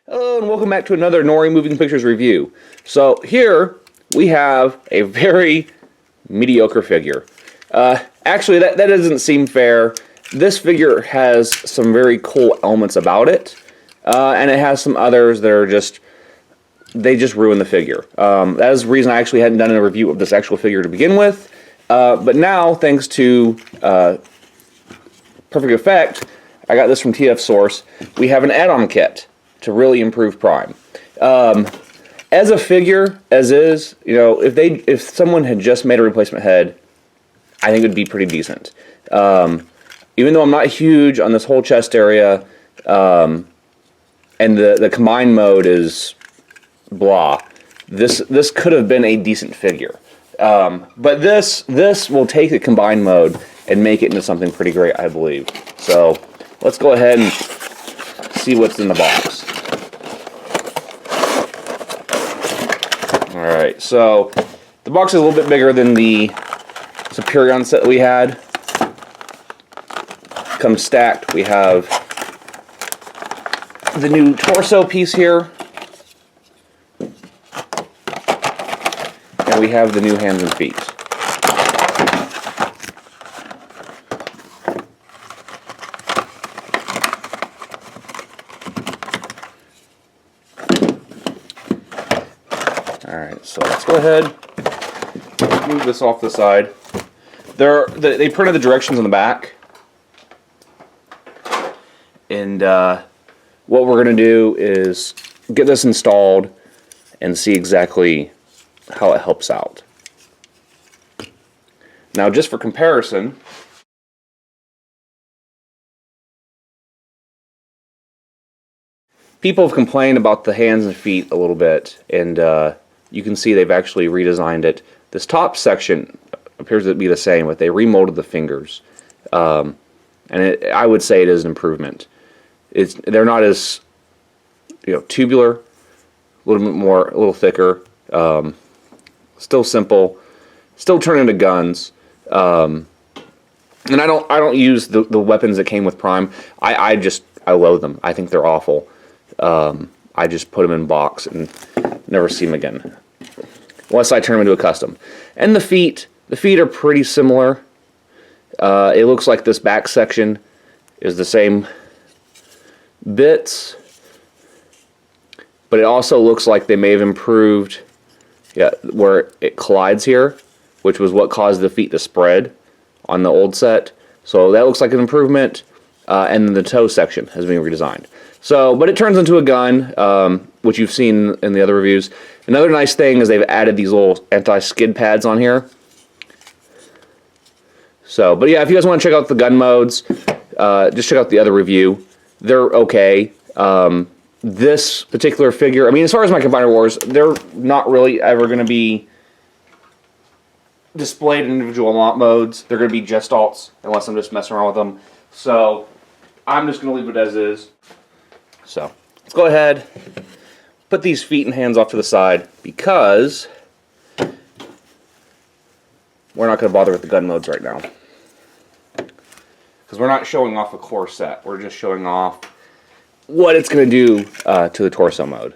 Hello and welcome back to another Nori Moving Pictures review. So here we have a very mediocre figure. Actually, that doesn't seem fair. This figure has some very cool elements about it, and it has some others that are they just ruin the figure. That is the reason I actually hadn't done a review of this actual figure to begin with. But now, thanks to Perfect Effect, I got this from TF Source. We have an add-on kit to really improve Prime. As a figure, as is, you know, if someone had just made a replacement head, I think it would be pretty decent. Even though I'm not huge on this whole chest area, and the combined mode is blah, this could have been a decent figure. But this will take the combined mode and make it into something pretty great, I believe. So let's go ahead and see what's in the box. Alright, so the box is a little bit bigger than the Superion set that we had. Comes stacked. We have the new torso piece here. And we have the new hands and feet. Alright, so let's go ahead, move this off the side. They printed the directions on the back. And what we're going to do is get this installed and see exactly how it helps out. Now, just for comparison, people have complained about the hands and feet a little bit, and you can see they've actually redesigned it. This top section appears to be the same, but they remolded the fingers, and I would say it is an improvement. They're not as tubular, a little thicker, still simple, still turn into guns. And I don't use the weapons that came with Prime. I loathe them. I think they're awful. I just put them in a box and never see them again, unless I turn them into a custom. And the feet are pretty similar. It looks like this back section is the same bits, but it also looks like they may have improved where it collides here, which was what caused the feet to spread on the old set. So that looks like an improvement, and then the toe section has been redesigned. So, but it turns into a gun, which you've seen in the other reviews. Another nice thing is they've added these little anti-skid pads on here. So, but yeah, if you guys want to check out the gun modes, just check out the other review. They're okay. This particular figure, I mean, as far as my Combiner Wars, they're not really ever going to be displayed in individual modes. They're going to be just alts, unless I'm just messing around with them. So, I'm just going to leave it as is. So, let's go ahead, put these feet and hands off to the side, because we're not going to bother with the gun modes right now. Because we're not showing off a core set, we're just showing off what it's going to do to the torso mode.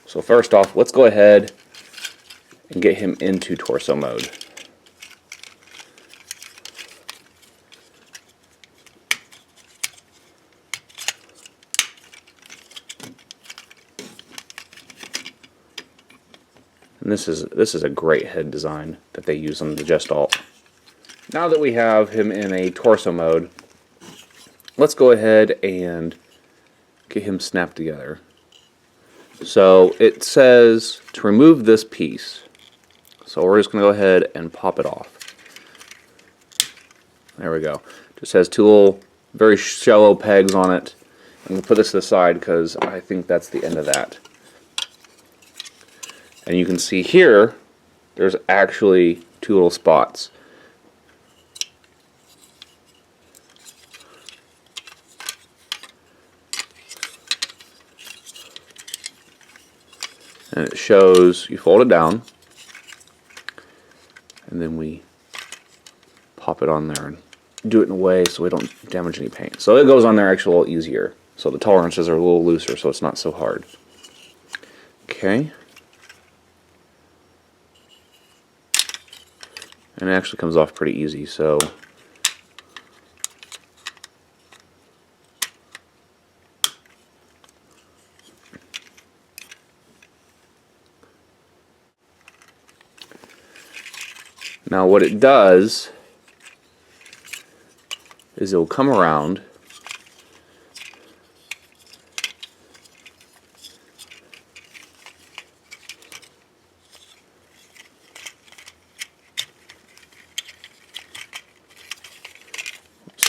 So first off, let's go ahead and get him into torso mode. And this is a great head design that they use on the Gestalt. Now that we have him in a torso mode, let's go ahead and get him snapped together. So it says to remove this piece. So we're just going to go ahead and pop it off. There we go. Just has two little very shallow pegs on it. I'm going to put this to the side because I think that's the end of that. And you can see here, there's actually two little spots. And it shows, you fold it down, and then we pop it on there and do it in a way so we don't damage any paint. So it goes on there actually a little easier. So the tolerances are a little looser, so it's not so hard. Okay. And it actually comes off pretty easy, so now what it does is it will come around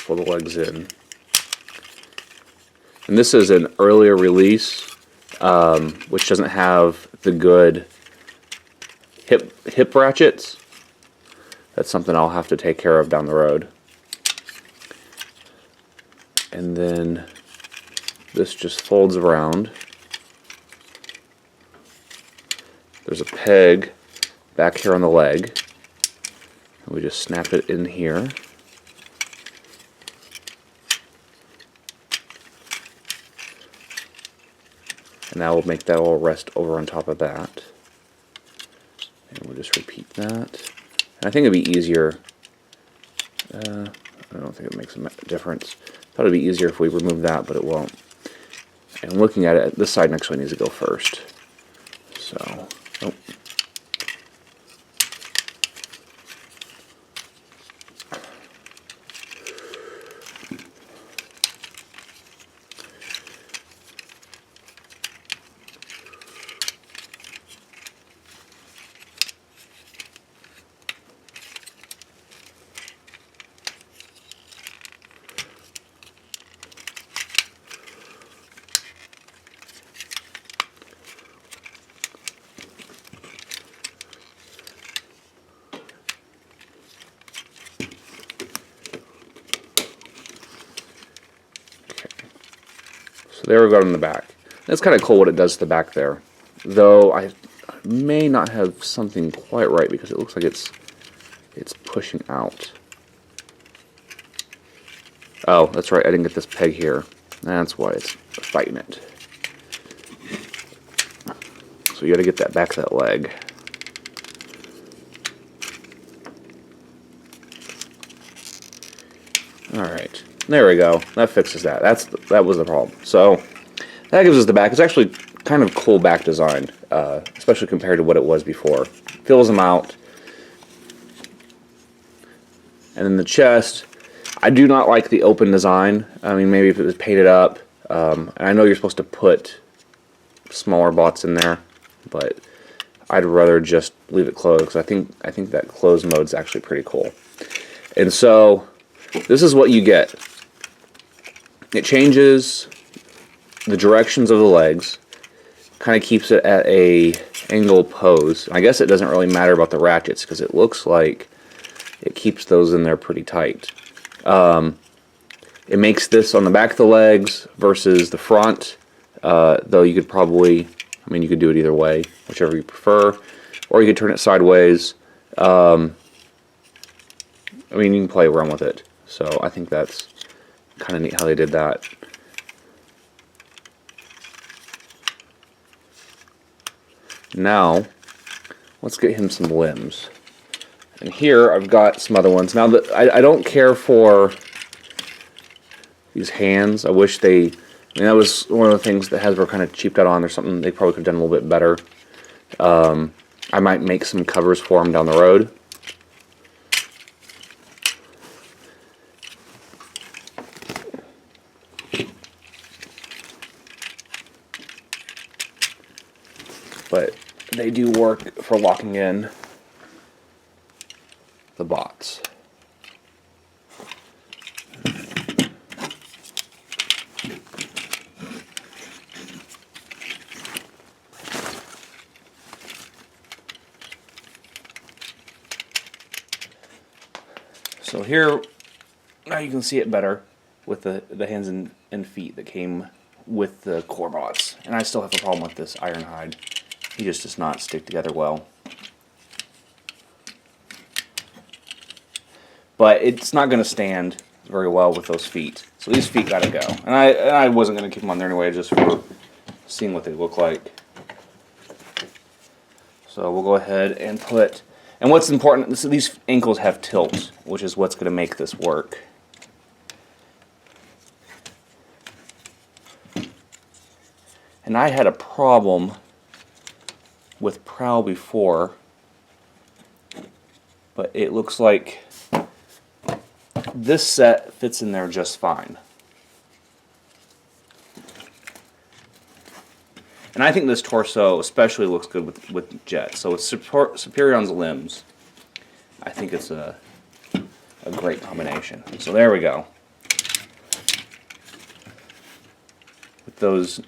pull the legs in. And this is an earlier release, which doesn't have the good hip ratchets. That's something I'll have to take care of down the road. And then this just folds around. There's a peg back here on the leg. And we just snap it in here. And that will make that all rest over on top of that. And we'll just repeat that. And I think it'd be easier. I don't think it makes a difference. I thought it'd be easier if we remove that, but it won't. And looking at it, this side actually needs to go first. So, oh. So there we go in the back. That's kind of cool what it does to the back there. Though I may not have something quite right because it looks like it's pushing out. Oh, that's right, I didn't get this peg here. That's why it's fighting it. So you gotta get that back of that leg. Alright, there we go. That fixes that. That was the problem. So that gives us the back. It's actually kind of cool back design, especially compared to what it was before. Fills them out. And then the chest, I do not like the open design. I mean, maybe if it was painted up. And I know you're supposed to put smaller bots in there, but I'd rather just leave it closed because I think that closed mode is actually pretty cool. And so this is what you get. It changes the directions of the legs, kind of keeps it at a angle pose. I guess it doesn't really matter about the ratchets because it looks like it keeps those in there pretty tight. It makes this on the back of the legs versus the front, though you could probably, I mean, you could do it either way, whichever you prefer, or you could turn it sideways. I mean, you can play around with it. So I think that's kind of neat how they did that. Now, let's get him some limbs. And here I've got some other ones. Now, I don't care for these hands. I wish they, I mean, that was one of the things that Hasbro kind of cheaped out on. There's something they probably could have done a little bit better. I might make some covers for them down the road. But they do work for locking in the bots. So here, now you can see it better with the hands and feet that came with the core bots. And I still have a problem with this iron hide. He just does not stick together well. But it's not going to stand very well with those feet. So these feet gotta go. And I wasn't gonna keep them on there anyway, just for seeing what they look like. So we'll go ahead and put, and what's important, these ankles have tilt, which is what's gonna make this work. And I had a problem with Prowl before, but it looks like this set fits in there just fine. And I think this torso especially looks good with Jet. So it's Superion's limbs. I think it's a great combination. So there we go. With those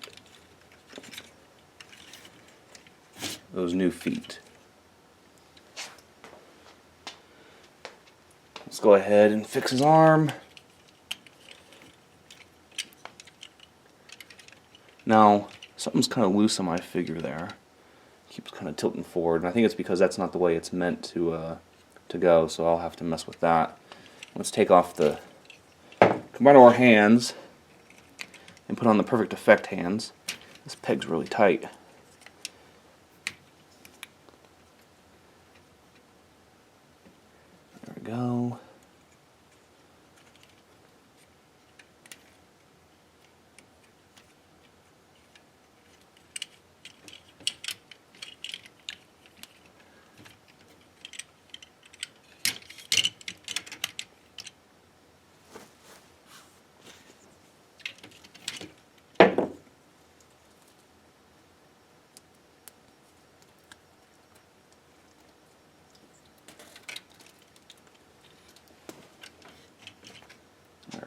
new feet. Let's go ahead and fix his arm. Now, something's kind of loose on my figure there. Keeps kind of tilting forward, and I think it's because that's not the way it's meant to go, so I'll have to mess with that. Let's take off the combine our hands and put on the Perfect Effect hands. This peg's really tight. There we go.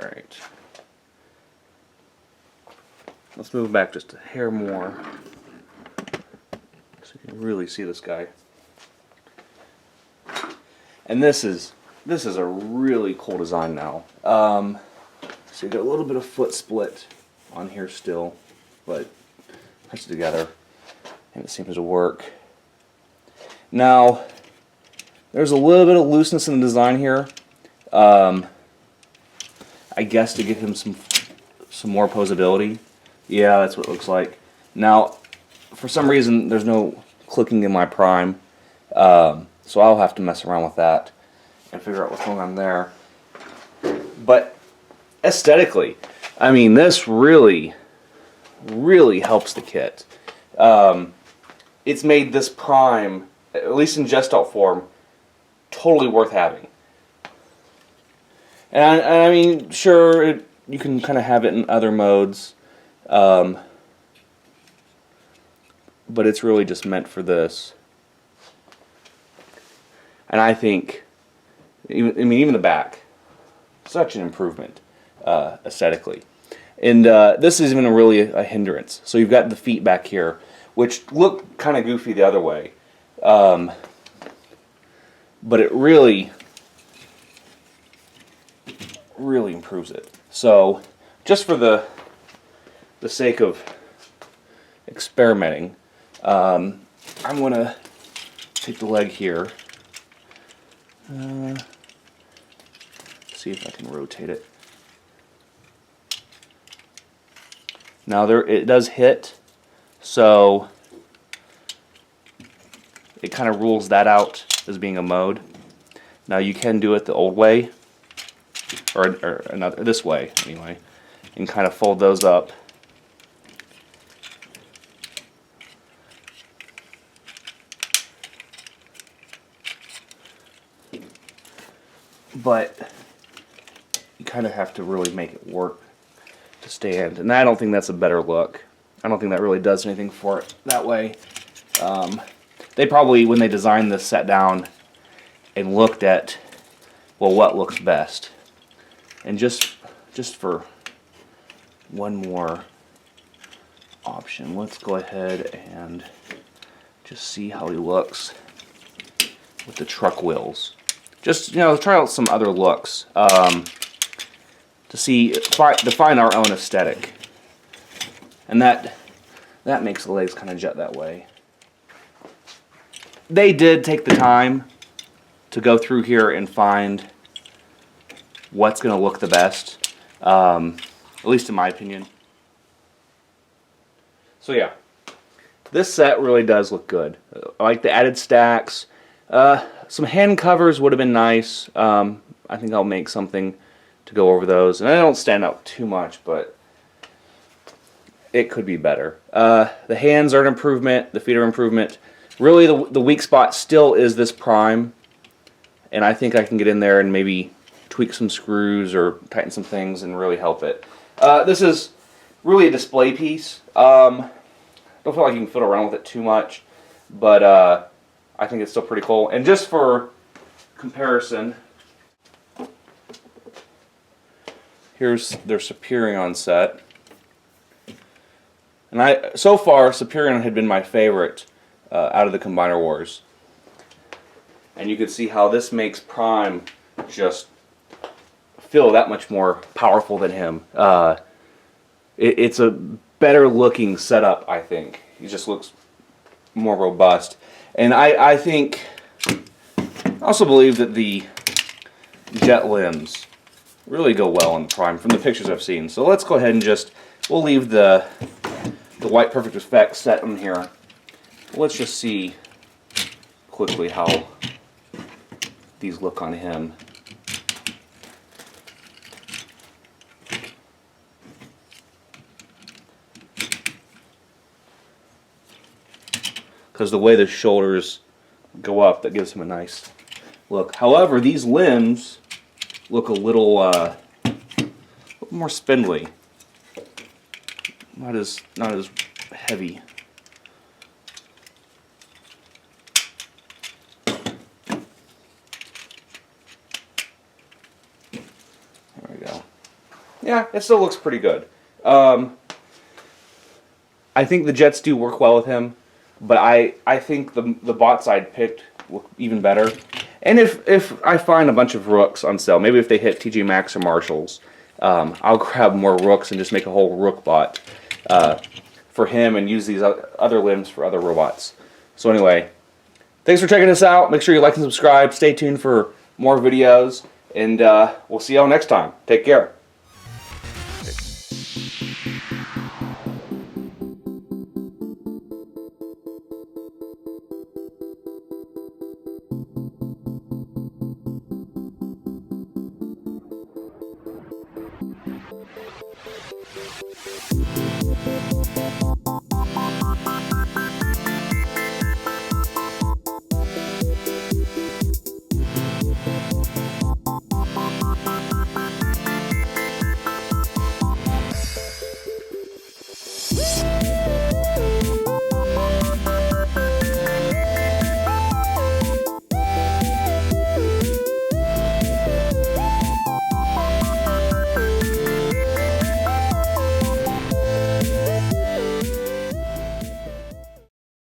Alright. Let's move back just a hair more so you can really see this guy. And this is a really cool design now. So you got a little bit of foot split on here still, but puts it together and it seems to work. Now, there's a little bit of looseness in the design here. I guess to give him some more posability. Yeah, that's what it looks like. Now, for some reason, there's no clicking in my Prime, so I'll have to mess around with that and figure out what's going on there. But aesthetically, I mean, this really helps the kit. It's made this Prime, at least in Gestalt form, totally worth having. And I mean, sure, you can kind of have it in other modes, but it's really just meant for this. And I think, even the back, such an improvement aesthetically. And this isn't even really a hindrance. So you've got the feet back here, which look kind of goofy the other way, but it really improves it. So just for the sake of experimenting, I'm going to take the leg here, see if I can rotate it. Now it does hit, so it kind of rules that out as being a mode. Now you can do it the old way, or another, this way anyway, and kind of fold those up. But you kind of have to really make it work to stand, and I don't think that's a better look. I don't think that really does anything for it that way. They probably, when they designed this, sat down and looked at, well, what looks best. And just for one more option, let's go ahead and just see how he looks with the truck wheels. Just, try out some other looks to see, define our own aesthetic. And that makes the legs kind of jet that way. They did take the time to go through here and find what's going to look the best. at least in my opinion. So yeah, this set really does look good. I like the added stacks. Some hand covers would have been nice. I think I'll make something to go over those. And they don't stand out too much, but it could be better. The hands are an improvement. The feet are an improvement. Really, the weak spot still is this Prime. And I think I can get in there and maybe tweak some screws or tighten some things and really help it. This is really a display piece. Don't feel like you can fiddle around with it too much, but I think it's still pretty cool. And just for comparison, here's their Superion set. And so far, Superion had been my favorite out of the Combiner Wars. And you can see how this makes Prime just feel that much more powerful than him. It's a better looking setup, I think. He just looks more robust. And I think, I also believe that the jet limbs really go well on the Prime from the pictures I've seen. So let's go ahead and we'll leave the white perfect effect set in here. Let's just see quickly how these look on him. Because the way the shoulders go up, that gives him a nice look. However, these limbs look a little more spindly. Not as heavy. There we go. Yeah, it still looks pretty good. I think the jets do work well with him, but I think the bots I'd picked look even better. And if I find a bunch of rooks on sale, maybe if they hit TJ Maxx or Marshalls, I'll grab more rooks and just make a whole rook bot for him and use these other limbs for other robots. So anyway, thanks for checking this out. Make sure you like and subscribe. Stay tuned for more videos, and we'll see y'all next time. Take care.